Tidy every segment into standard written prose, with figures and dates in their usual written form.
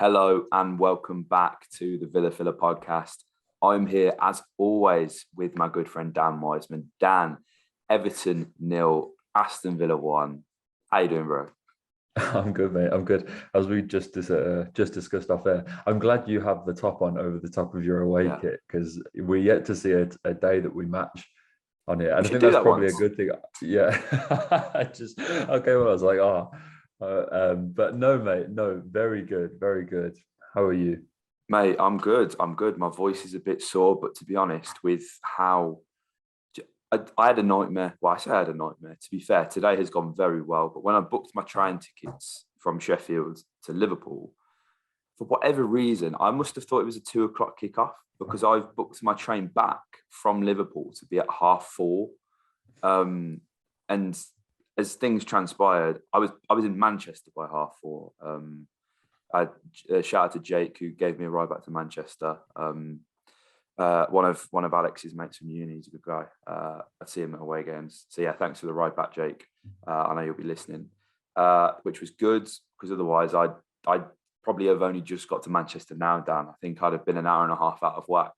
Hello and welcome back to the Villa Filler podcast. I'm here as always with my good friend Dan Wiseman. Dan, Everton 0, Aston Villa 1. How you doing, bro? I'm good, mate. I'm good. As we just discussed off air, I'm glad you have the top on over the top of your away kit because we're yet to see a day that we match on it, and I think that's probably a good thing. Yeah, okay. Well, I was like, but no, mate. No, very good, very good. How are you? Mate, I'm good. I'm good. My voice is a bit sore, but to be honest, with how I had a nightmare. Well, I say I had a nightmare. To be fair, today has gone very well. But when I booked my train tickets from Sheffield to Liverpool, for whatever reason, I must have thought it was a 2 o'clock kickoff because I've booked my train back from Liverpool to be at 4:30. And as things transpired, I was in Manchester by 4:30. I shout out to Jake who gave me a ride back to Manchester. One of Alex's mates from uni, he's a good guy. I see him at away games. So yeah, thanks for the ride back, Jake. I know you'll be listening, which was good because otherwise I'd probably have only just got to Manchester now, Dan. I think I'd have been an hour and a half out of whack.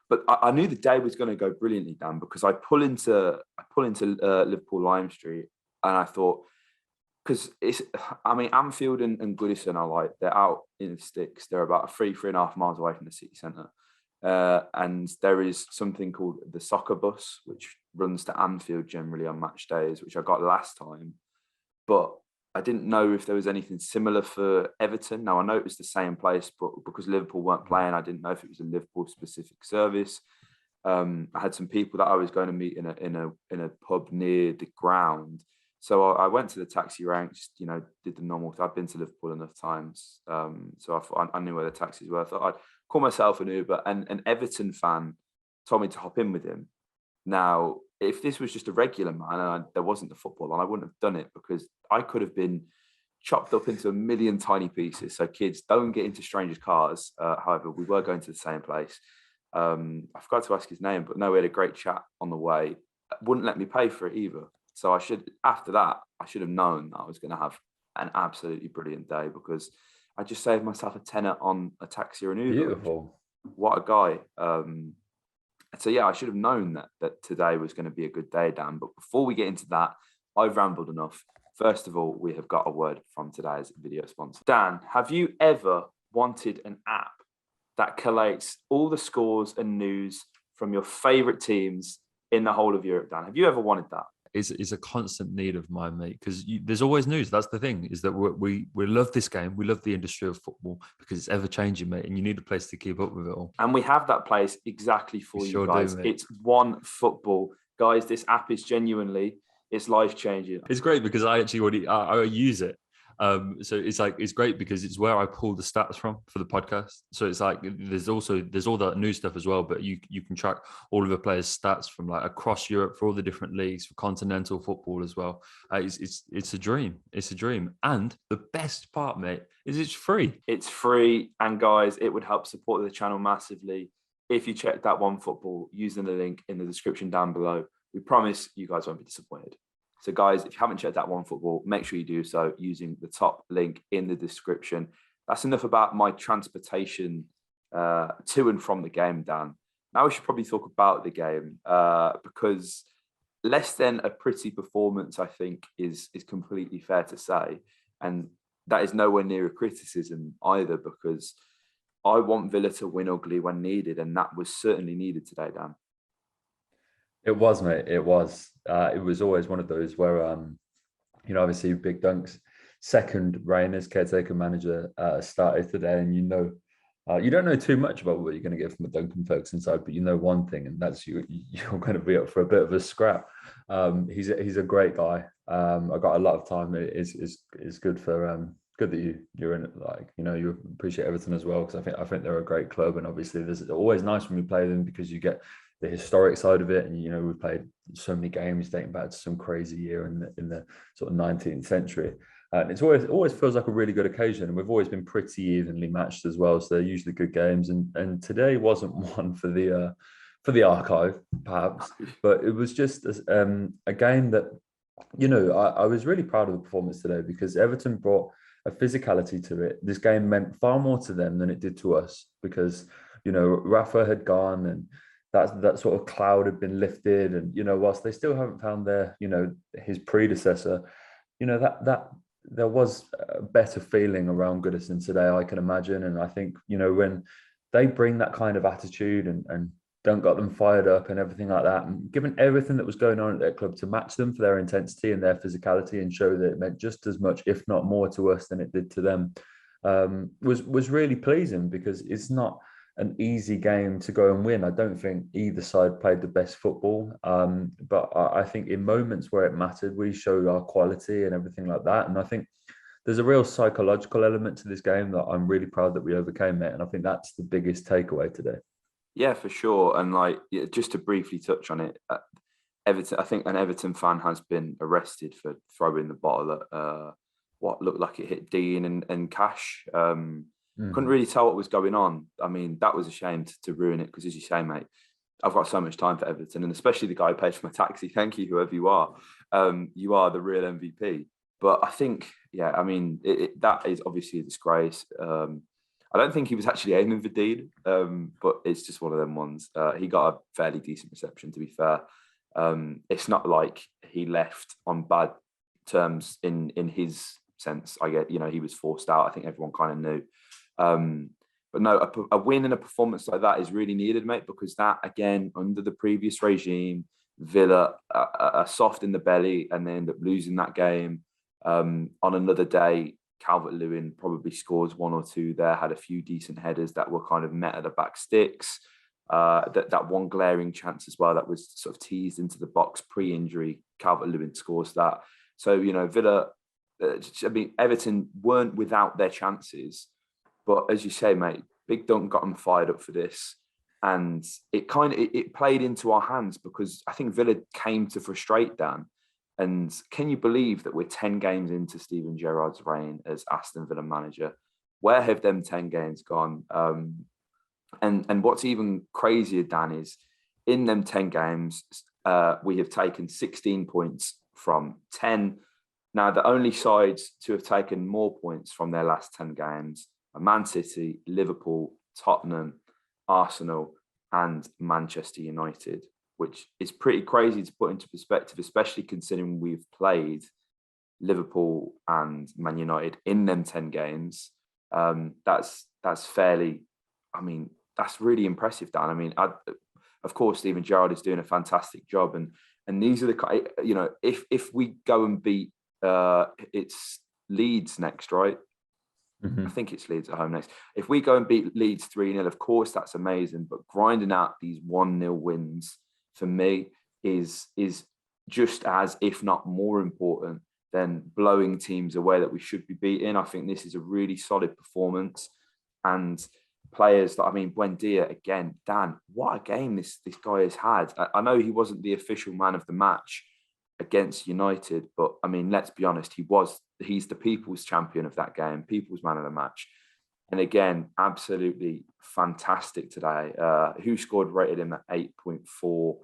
But I knew the day was going to go brilliantly, Dan, because I pull into Liverpool Lime Street, and I thought, because Anfield and Goodison are they're out in the sticks. They're about 3.5 miles away from the city centre. And there is something called the soccer bus, which runs to Anfield generally on match days, which I got last time. But I didn't know if there was anything similar for Everton. Now, I know it was the same place, but because Liverpool weren't playing, I didn't know if it was a Liverpool-specific service. I had some people that I was going to meet in a pub near the ground. So I went to the taxi ranks, did the normal. I've been to Liverpool enough times. So I thought I knew where the taxis were. I thought I'd call myself an Uber. And an Everton fan told me to hop in with him. Now, if this was just a regular man and there wasn't the football on, I wouldn't have done it because I could have been chopped up into a million tiny pieces. So kids, don't get into strangers' cars. However, we were going to the same place. I forgot to ask his name, but no, we had a great chat on the way. Wouldn't let me pay for it either. So after that, I should have known that I was going to have an absolutely brilliant day because I just saved myself a tenner on a taxi or an Uber. Beautiful. What a guy. So yeah, I should have known that today was going to be a good day, Dan. But before we get into that, I've rambled enough. First of all, we have got a word from today's video sponsor. Dan, have you ever wanted an app that collates all the scores and news from your favourite teams in the whole of Europe, Dan? Have you ever wanted that? Is a constant need of mine, mate, because there's always news. That's the thing, is that we love this game. We love the industry of football because it's ever changing, mate, and you need a place to keep up with it all. And we have that place exactly for you guys. It's One Football. Guys, this app is genuinely, it's life-changing. It's great because I use it. So it's great because it's where I pull the stats from for the podcast. So it's like there's all that new stuff as well, but you can track all of the players' stats from across Europe for all the different leagues, for continental football as well. It's a dream. It's a dream. And the best part, mate, is it's free. It's free, and guys, it would help support the channel massively if you check that One Football using the link in the description down below. We promise you guys won't be disappointed. So guys, if you haven't checked out One Football, make sure you do so using the top link in the description. That's enough about my transportation to and from the game, Dan. Now we should probably talk about the game because less than a pretty performance, I think, is completely fair to say. And that is nowhere near a criticism either, because I want Villa to win ugly when needed, and that was certainly needed today, Dan. It was, mate. It was. It was always one of those where, obviously Big Dunk's second reign as caretaker manager started today, and you don't know too much about what you're going to get from the Duncan Ferguson side, but you know one thing, and that's you're going to be up for a bit of a scrap. He's a great guy. I got a lot of time. It's good for good that you're in it. You appreciate Everton as well, because I think they're a great club, and obviously there's always nice when we play them because you get the historic side of it, and we've played so many games dating back to some crazy year in the sort of 19th century. And it's always feels like a really good occasion, and we've always been pretty evenly matched as well. So they're usually good games, and today wasn't one for the archive, perhaps, but it was just a game that I was really proud of the performance today, because Everton brought a physicality to it. This game meant far more to them than it did to us because, Rafa had gone and that sort of cloud had been lifted. And, whilst they still haven't found his predecessor, that there was a better feeling around Goodison today, I can imagine. And I think, when they bring that kind of attitude and don't got them fired up and everything like that, and given everything that was going on at their club to match them for their intensity and their physicality and show that it meant just as much, if not more to us than it did to them, was really pleasing because it's not an easy game to go and win. I don't think either side played the best football, but I think in moments where it mattered, we showed our quality and everything like that. And I think there's a real psychological element to this game that I'm really proud that we overcame it. And I think that's the biggest takeaway today. Yeah, for sure. And just to briefly touch on it, Everton, I think an Everton fan has been arrested for throwing the bottle at what looked like it hit Dean and Cash. Couldn't really tell what was going on. I mean, that was a shame to ruin it because, as you say, mate, I've got so much time for Everton, and especially the guy who paid for my taxi. Thank you, whoever you are. You are the real MVP. But I think, that is obviously a disgrace. I don't think he was actually aiming for Dean, but it's just one of them ones. He got a fairly decent reception, to be fair. It's not like he left on bad terms in his sense. I get, he was forced out. I think everyone kind of knew. But no, a win and a performance like that is really needed, mate, because that, again, under the previous regime, Villa are soft in the belly and they end up losing that game. On another day, Calvert-Lewin probably scores one or two there, had a few decent headers that were kind of met at the back sticks. That one glaring chance as well that was sort of teased into the box pre-injury, Calvert-Lewin scores that. So, Villa, Everton weren't without their chances. But as you say, mate, Big Dunk got them fired up for this. And it played into our hands because I think Villa came to frustrate Dan. And can you believe that we're 10 games into Steven Gerrard's reign as Aston Villa manager? Where have them 10 games gone? And what's even crazier, Dan, is in them 10 games, we have taken 16 points from 10. Now, the only sides to have taken more points from their last 10 games are Man City, Liverpool, Tottenham, Arsenal, and Manchester United, which is pretty crazy to put into perspective, especially considering we've played Liverpool and Man United in them 10 games. That's fairly, that's really impressive, Dan. Of course, Steven Gerrard is doing a fantastic job. And these are the, if we go and beat, it's Leeds next, right? Mm-hmm. I think it's Leeds at home next. If we go and beat Leeds 3-0, of course, that's amazing. But grinding out these 1-0 wins, for me, is just as, if not more important than blowing teams away that we should be beating. I think this is a really solid performance. And players that, Buendia, again, Dan, what a game this guy has had. I know he wasn't the official man of the match against United, but let's be honest, he's the people's champion of that game, people's man of the match. And again, absolutely fantastic today. Who scored rated him at 8.4,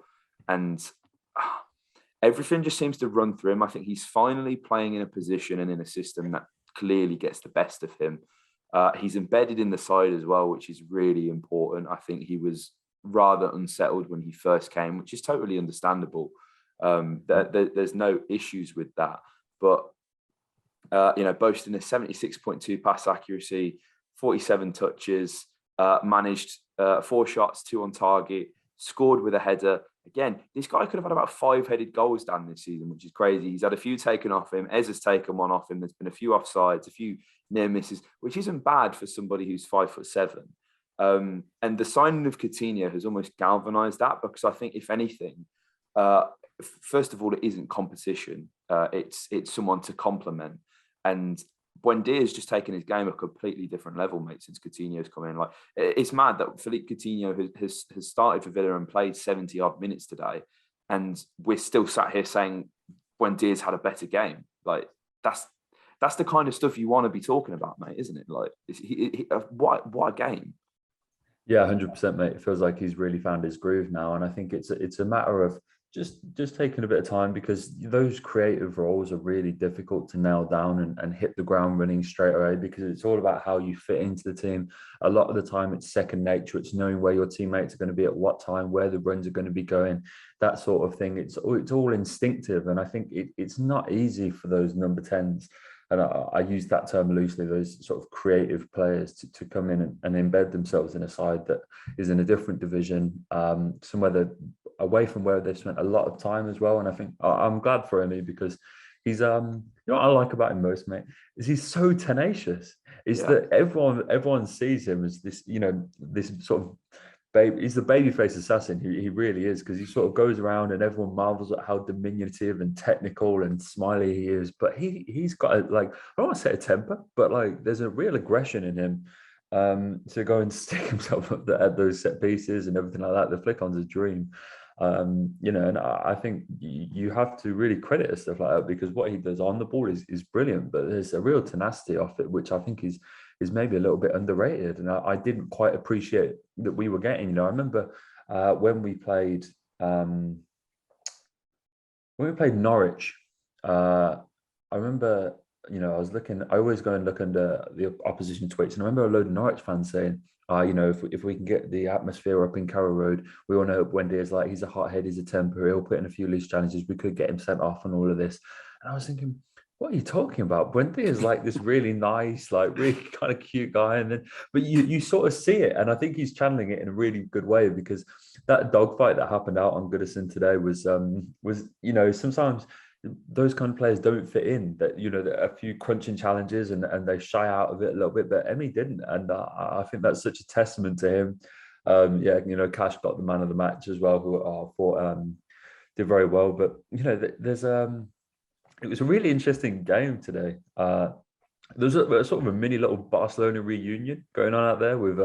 and everything just seems to run through him. I think he's finally playing in a position and in a system that clearly gets the best of him. He's embedded in the side as well, which is really important. I think he was rather unsettled when he first came, which is totally understandable. There's no issues with that, but boasting a 76.2 pass accuracy, 47 touches, managed 4 shots, 2 on target, scored with a header. Again, this guy could have had about 5 headed goals down this season, which is crazy. He's had a few taken off him. Ez has taken one off him. There's been a few offsides, a few near misses, which isn't bad for somebody who's 5'7". And the signing of Coutinho has almost galvanised that, because I think, if anything, first of all, it isn't competition. It's someone to complement. And Buendia has just taken his game a completely different level, mate, since Coutinho's come in. Like, it's mad that Philippe Coutinho has started for Villa and played 70-odd minutes today, and we're still sat here saying Buendia's had a better game. Like, that's the kind of stuff you want to be talking about, mate, isn't it? Like, what a game. Yeah, 100%, mate. It feels like he's really found his groove now, and I think it's a matter of just taking a bit of time, because those creative roles are really difficult to nail down and hit the ground running straight away, because it's all about how you fit into the team. A lot of the time it's second nature. It's knowing where your teammates are going to be at what time, where the runs are going to be going, that sort of thing. It's all instinctive, and I think it's not easy for those number 10s, and I use that term loosely, those sort of creative players to come in and embed themselves in a side that is in a different division, somewhere that away from where they've spent a lot of time as well. And I think I'm glad for him, because he's you know what I like about him most, mate, is he's so tenacious. Is that everyone sees him as this, you know, this sort of baby. He's the babyface assassin. He really is, because he sort of goes around and everyone marvels at how diminutive and technical and smiley he is. But he's got I don't want to say a temper, but like there's a real aggression in him. To go and stick himself up at those set pieces and everything like that. The flick-on's a dream. You know, and I think you have to really credit stuff like that, because what he does on the ball is brilliant, but there's a real tenacity off it, which I think is maybe a little bit underrated. And I didn't quite appreciate that we were getting. You know, I remember when we played Norwich, I remember, you know, I always go and look under the opposition tweets, and I remember a load of Norwich fans saying, you know, if we can get the atmosphere up in Carrow Road, we all know Buendia is like, he's a hothead, he's a temper, he'll put in a few loose challenges, we could get him sent off and all of this. And I was thinking, what are you talking about? Buendia is like this really nice, like really kind of cute guy. And then, but you sort of see it. And I think he's channeling it in a really good way, because that dogfight that happened out on Goodison today was, you know, sometimes those kind of players don't fit in, that, you know, a few crunching challenges and they shy out of it a little bit, but Emmy didn't. And I think that's such a testament to him. Yeah, you know, Cash got the man of the match as well, who I thought did very well. But, you know, there's it was a really interesting game today. There's a sort of a mini little Barcelona reunion going on out there with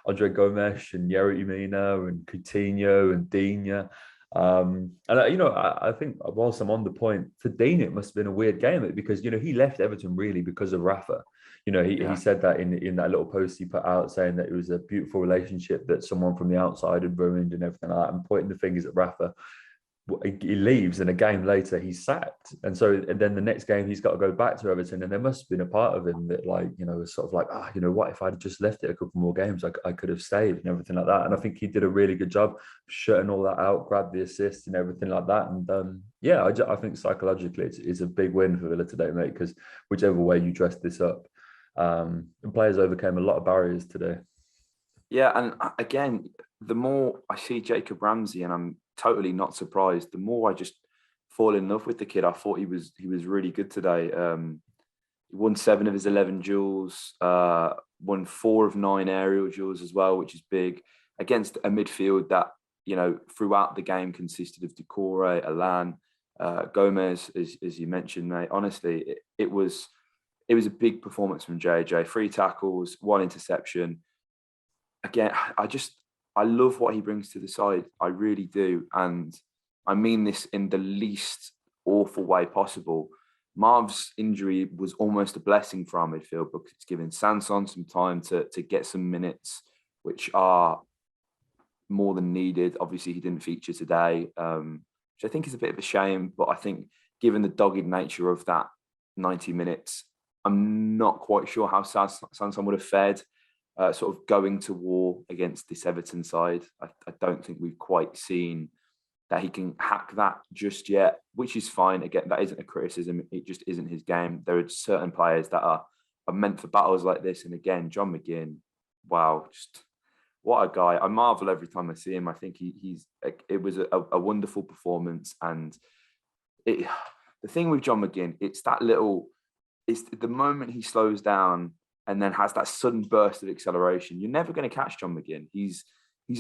Andre Gomes and Yerry Mina and Coutinho and Digne. And you know, I think whilst I'm on the point, for Dean it must have been a weird game, because, you know, he left Everton really because of Rafa. You know, he said that in that little post he put out, saying that it was a beautiful relationship that someone from the outside had ruined and everything like that, and pointing the fingers at Rafa. He leaves, and a game later he's sacked, and then the next game he's got to go back to Everton, and there must have been a part of him that, like, you know, was sort of like, you know, what if I'd just left it a couple more games, I could have stayed and everything like that. And I think he did a really good job shutting all that out, grabbed the assist and everything like that. And yeah, I think psychologically it's a big win for Villa today, mate, because whichever way you dress this up, the players overcame a lot of barriers today. Yeah, and again, the more I see Jacob Ramsey, and I'm totally not surprised, the more I just fall in love with the kid. I thought he was really good today. He won 7 of his 11 duels, won 4 of 9 aerial duels as well, which is big, against a midfield that, you know, throughout the game consisted of Decore, Alan, Gomez, as you mentioned, mate. Honestly, it was a big performance from JJ. 3 tackles, 1 interception. Again, I love what he brings to the side. I really do. And I mean this in the least awful way possible. Marv's injury was almost a blessing for our midfield, because it's given Sanson some time to get some minutes, which are more than needed. Obviously, he didn't feature today, which I think is a bit of a shame. But I think given the dogged nature of that 90 minutes, I'm not quite sure how Sanson would have fared. Sort of going to war against this Everton side. I don't think we've quite seen that he can hack that just yet, which is fine. Again, that isn't a criticism. It just isn't his game. There are certain players that are meant for battles like this. And again, John McGinn, wow, just what a guy. I marvel every time I see him. I think it was a wonderful performance. And the thing with John McGinn, it's the moment he slows down and then has that sudden burst of acceleration, you're never going to catch John McGinn. He's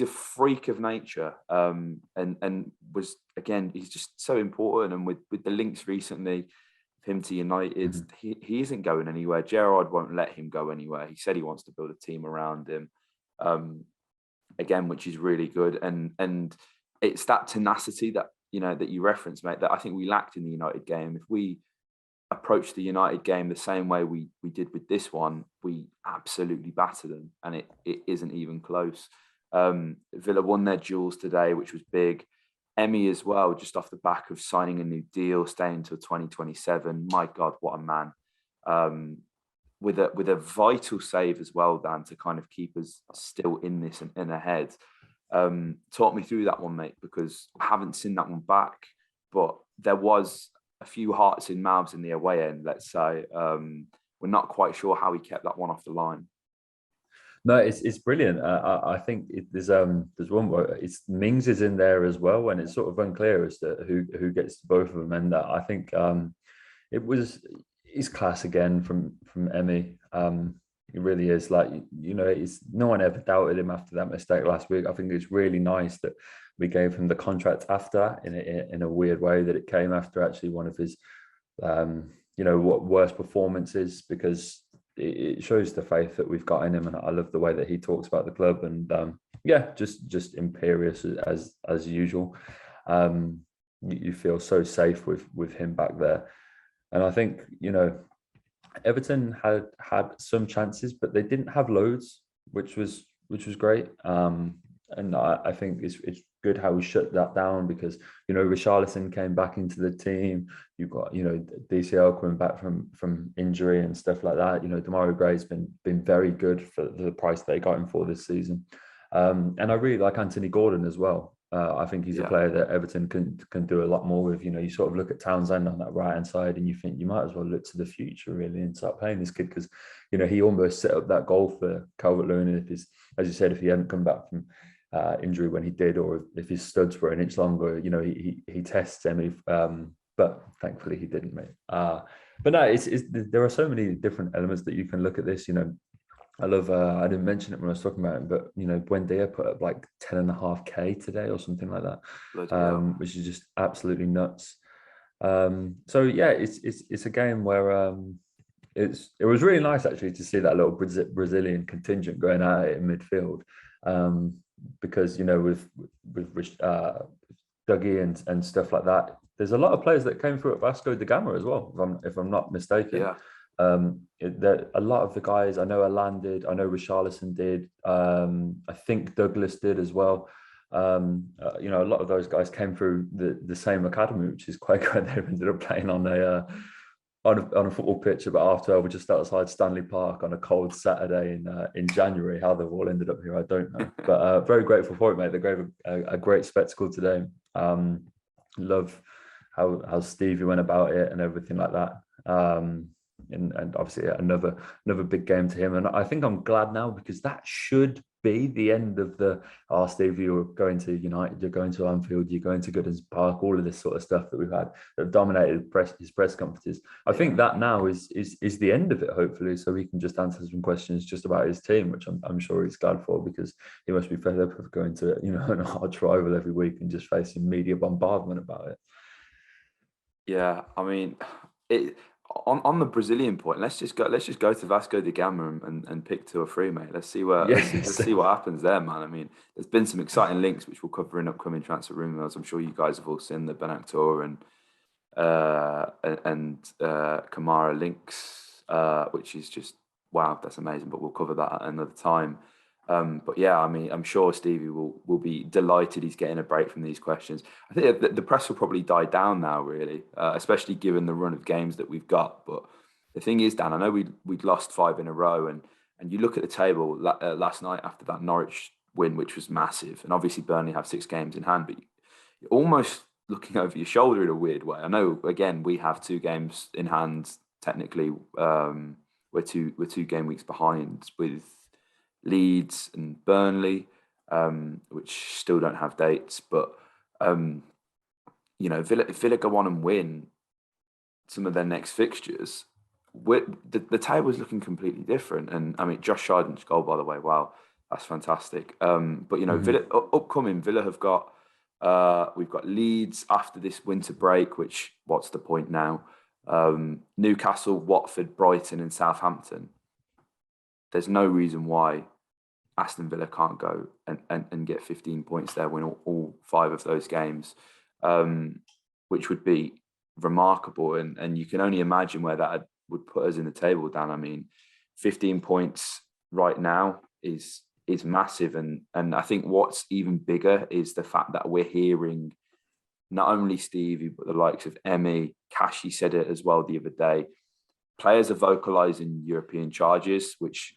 a freak of nature, and was, again, he's just so important. And with the links recently of him to United, he isn't going anywhere. Gerrard won't let him go anywhere. He said he wants to build a team around him, again, which is really good. And it's that tenacity that, you know, that you referenced, mate, that I think we lacked in the United game. If we approach the United game the same way we did with this one, we absolutely batter them, and it isn't even close. Villa won their duels today, which was big. Emmy as well, just off the back of signing a new deal, staying until 2027. My God, what a man. With a vital save as well, Dan, to kind of keep us still in this and in ahead. Talk me through that one, mate, because I haven't seen that one back, but there was a few hearts in mouths in the away end, let's say. We're not quite sure how he kept that one off the line. No, it's brilliant. I think there's one where it's Mings is in there as well, and it's sort of unclear as to who gets to both of them. And I think he's class again from Emmy. It really is. Like, you know, it's no one ever doubted him after that mistake last week. I think it's really nice that we gave him the contract after in a weird way, that it came after actually one of his worst performances, because it shows the faith that we've got in him. And I love the way that he talks about the club, and just imperious as usual. You feel so safe with him back there. And I think, you know, Everton had some chances, but they didn't have loads, which was great. And I think it's good how we shut that down, because, you know, Richarlison came back into the team. You've got, you know, DCL coming back from injury and stuff like that. You know, Demarai Gray's been very good for the price they got him for this season. And I really like Anthony Gordon as well. I think he's a player that Everton can do a lot more with. You know, you sort of look at Townsend on that right hand side, and you think you might as well look to the future really and start playing this kid, because, you know, he almost set up that goal for Calvert-Lewin. As you said, if he hadn't come back from injury when he did, or if his studs were an inch longer, you know, he tests Emmy, but thankfully he didn't, mate. But no, there are so many different elements that you can look at this. You know, I love, I didn't mention it when I was talking about it, but, you know, Buendia put up like 10.5K today or something like that, which is just absolutely nuts. So yeah, it's a game where it was really nice actually to see that little Brazilian contingent going at it in midfield, because, you know, with Dougie and stuff like that, there's a lot of players that came through at Vasco da Gama as well, if I'm not mistaken. Yeah. A lot of the guys, I know Alan did, I know Richarlison did, I think Douglas did as well. You know, a lot of those guys came through the same academy, which is quite good. They ended up playing on a football pitch about 12:30, just outside Stanley Park on a cold Saturday in January. How they've all ended up here, I don't know. But very grateful for it, mate. They gave a great spectacle today. Love how Stevie went about it and everything like that. And obviously another big game to him. And I think I'm glad now, because that should be the end of Stevie, you're going to United, you're going to Anfield, you're going to Goodison Park, all of this sort of stuff that we've had that have dominated his press conferences. I think that now is the end of it, hopefully, so we can just answer some questions just about his team, which I'm sure he's glad for, because he must be fed up of going to, you know, an arch rival every week and just facing media bombardment about it. Yeah, I mean, on the Brazilian point, let's just go to Vasco da Gama and pick 2 or 3, mate. Let's see let's see what happens there, man. I mean, there's been some exciting links which we'll cover in upcoming transfer rumors. I'm sure you guys have all seen the Benactor and Kamara links, which is just wow, that's amazing. But we'll cover that at another time. But yeah, I mean, I'm sure Stevie will be delighted he's getting a break from these questions. I think the press will probably die down now, really, especially given the run of games that we've got. But the thing is, Dan, I know we'd lost 5 in a row, and you look at the table last night after that Norwich win, which was massive, and obviously Burnley have 6 games in hand, but you're almost looking over your shoulder in a weird way. I know, again, we have 2 games in hand technically. We're 2 game weeks behind with Leeds and Burnley, which still don't have dates, but you know, Villa go on and win some of their next fixtures, the table is looking completely different. And I mean, Josh Sargent's goal, by the way, wow, that's fantastic. But you know, Villa upcoming, Villa have got we've got Leeds after this winter break, which what's the point now? Newcastle, Watford, Brighton, and Southampton. There's no reason why Aston Villa can't go and get 15 points there, win all 5 of those games, which would be remarkable. And you can only imagine where that would put us in the table, Dan. I mean, 15 points right now is massive. And I think what's even bigger is the fact that we're hearing not only Stevie, but the likes of Emmy, Kashi said it as well the other day. Players are vocalising European charges, which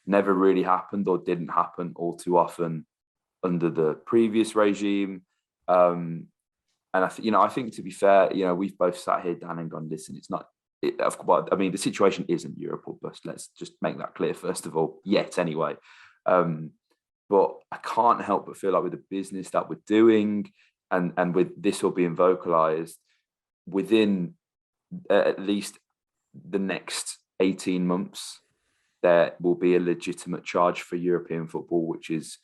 never really happened or didn't happen all too often under the previous regime. And I think, to be fair, we've both sat here, Dan, and gone, listen, it's not. The situation isn't Europe or bust. Let's just make that clear first of all. Yet, anyway. But I can't help but feel like with the business that we're doing, and with this all being vocalised, within at least the next 18 months, there will be a legitimate charge for European football, which is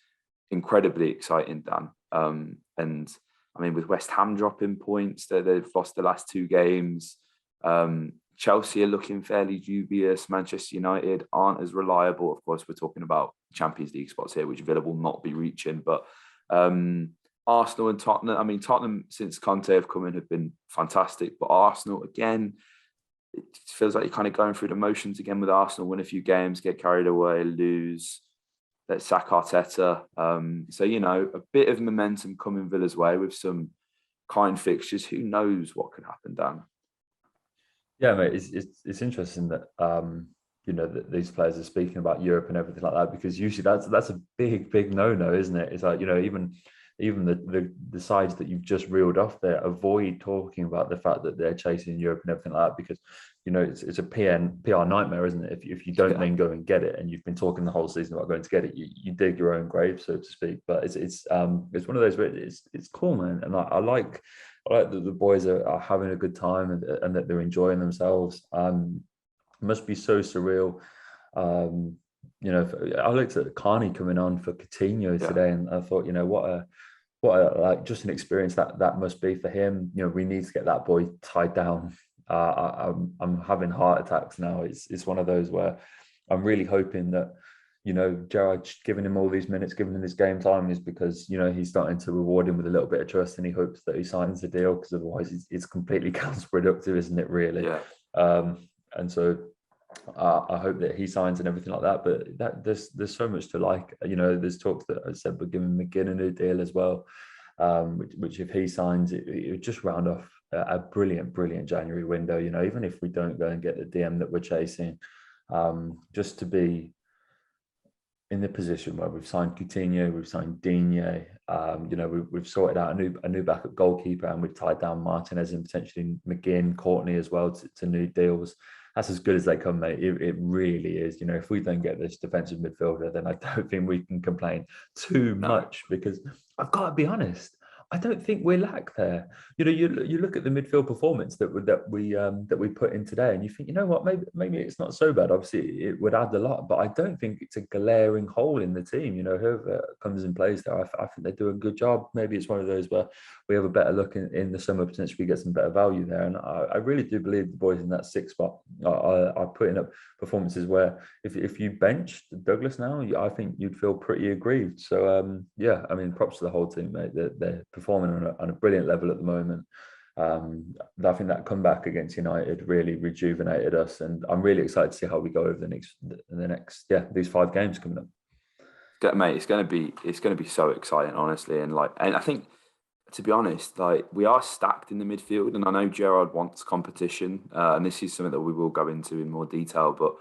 incredibly exciting, Dan. And I mean, with West Ham dropping points, they've lost the last 2 games. Chelsea are looking fairly dubious. Manchester United aren't as reliable. Of course, we're talking about Champions League spots here, which Villa will not be reaching. But Arsenal and Tottenham, I mean, Tottenham, since Conte have come in, have been fantastic. But Arsenal, again, it feels like you're kind of going through the motions again with Arsenal. Win a few games, get carried away, lose. Let's sack Arteta. So, a bit of momentum coming Villa's way with some kind fixtures. Who knows what could happen, Dan? Yeah, mate, it's interesting that that these players are speaking about Europe and everything like that, because usually that's a big no, isn't it? It's like, even the sides that you've just reeled off there avoid talking about the fact that they're chasing Europe and everything like that, because it's a PR nightmare, isn't it? If you don't then go and get it, and you've been talking the whole season about going to get it, you dig your own grave, so to speak. But it's one of those where it's cool, man, and I like that the boys are having a good time and that they're enjoying themselves. It must be so surreal. I looked at Carney coming on for Coutinho today, and I thought, what a like just an experience that must be for him. We need to get that boy tied down. I'm having heart attacks now. It's one of those where I'm really hoping that Gerrard giving him all these minutes, giving him this game time, is because he's starting to reward him with a little bit of trust, and he hopes that he signs the deal, because otherwise it's completely counterproductive, isn't it? Really. Yeah. And so I hope that he signs and everything like that. But there's so much to like. There's talks that I said we're giving McGinn a new deal as well, which if he signs, it would just round off a brilliant January window. Even if we don't go and get the DM that we're chasing, just to be in the position where we've signed Coutinho, we've signed Digne, we've sorted out a new backup goalkeeper, and we've tied down Martinez and potentially McGinn, Courtney as well to new deals. That's as good as they come, mate. It really is. If we don't get this defensive midfielder, then I don't think we can complain too much, because I've got to be honest, I don't think we lack there. You look at the midfield performance that we put in today, and you think, what, maybe it's not so bad. Obviously, it would add a lot, but I don't think it's a glaring hole in the team. Whoever comes and plays there, I think they do a good job. Maybe it's one of those where we have a better look in the summer, potentially get some better value there. And I really do believe the boys in that 6th spot are putting up performances where if you benched Douglas now, I think you'd feel pretty aggrieved. So props to the whole team, mate. They're performing on a brilliant level at the moment. I think that comeback against United really rejuvenated us, and I'm really excited to see how we go over the next these 5 games coming up. Mate, it's going to be so exciting, honestly, and I think, to be honest, we are stacked in the midfield, and I know Gerrard wants competition, and this is something that we will go into in more detail, but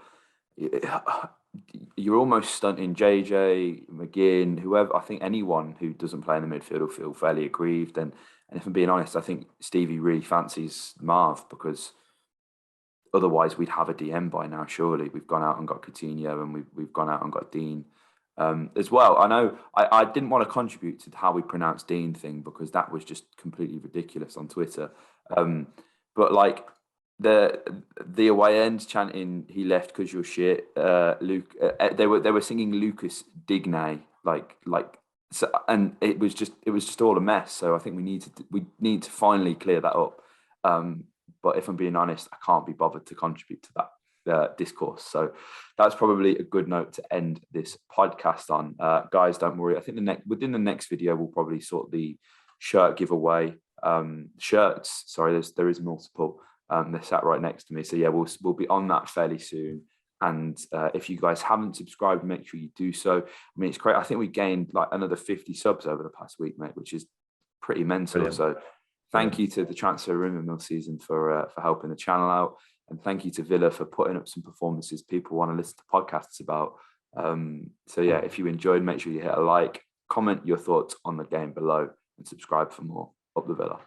you're almost stunting JJ, McGinn, whoever. I think anyone who doesn't play in the midfield will feel fairly aggrieved. And if I'm being honest, I think Stevie really fancies Marv, because otherwise we'd have a DM by now, surely. We've gone out and got Coutinho, and we've gone out and got Dean as well. I know I didn't want to contribute to how we pronounce Dean thing, because that was just completely ridiculous on Twitter. But the away end chanting "he left because you're shit." Luke, they were singing Lucas Digne, so, and it was just all a mess. So I think we need to finally clear that up. But if I'm being honest, I can't be bothered to contribute to that discourse. So that's probably a good note to end this podcast on. Guys, don't worry. I think within the next video we'll probably sort the shirt giveaway. Shirts. Sorry, there is multiple. They're sat right next to me. So yeah, we'll be on that fairly soon. And if you guys haven't subscribed, make sure you do so. I mean, it's great. I think we gained another 50 subs over the past week, mate, which is pretty mental. Brilliant. So Thank you to the Transfer Rumour Mill season for helping the channel out, and thank you to Villa for putting up some performances people want to listen to podcasts about. So yeah, if you enjoyed, make sure you hit a like, comment your thoughts on the game below, and subscribe for more. Up the Villa.